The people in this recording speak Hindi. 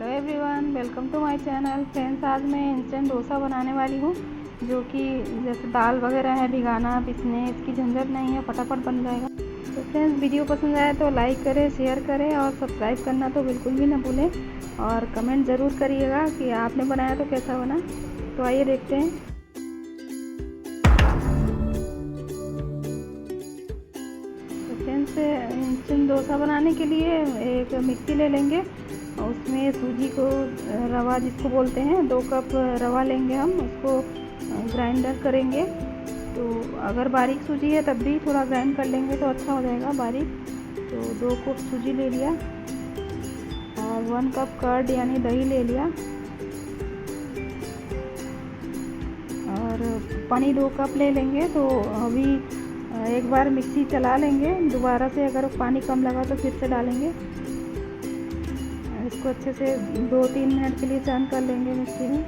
Hello everyone, welcome to my channel. Friends, आज मैं इंस्टेंट डोसा बनाने वाली हूँ, जो कि जैसे दाल वगैरह है भिगाना पीसने, इसकी झंझट नहीं है, फटाफट बन जाएगा। तो फ्रेंड्स, वीडियो पसंद आए तो लाइक करें, शेयर करें और सब्सक्राइब करना तो बिल्कुल भी ना भूलें। और कमेंट ज़रूर करिएगा कि आपने बनाया तो कैसा बना। तो आइए देखते हैं। तो फ्रेंड्स, इंस्टेंट डोसा बनाने के लिए एक मिक्सी ले लेंगे, उसमें सूजी को रवा जिसको बोलते हैं 2 कप रवा लेंगे हम, उसको ग्राइंडर करेंगे। तो अगर बारीक सूजी है तब भी थोड़ा ग्राइंड कर लेंगे तो अच्छा हो जाएगा बारीक। तो 2 कप सूजी ले लिया और 1 कप कर्ड यानी दही ले लिया और पानी 2 कप ले लेंगे। तो अभी एक बार मिक्सी चला लेंगे, दोबारा से अगर पानी कम लगा तो फिर से डालेंगे। इसको अच्छे से 2-3 मिनट के लिए चर्न कर लेंगे मिक्सी में।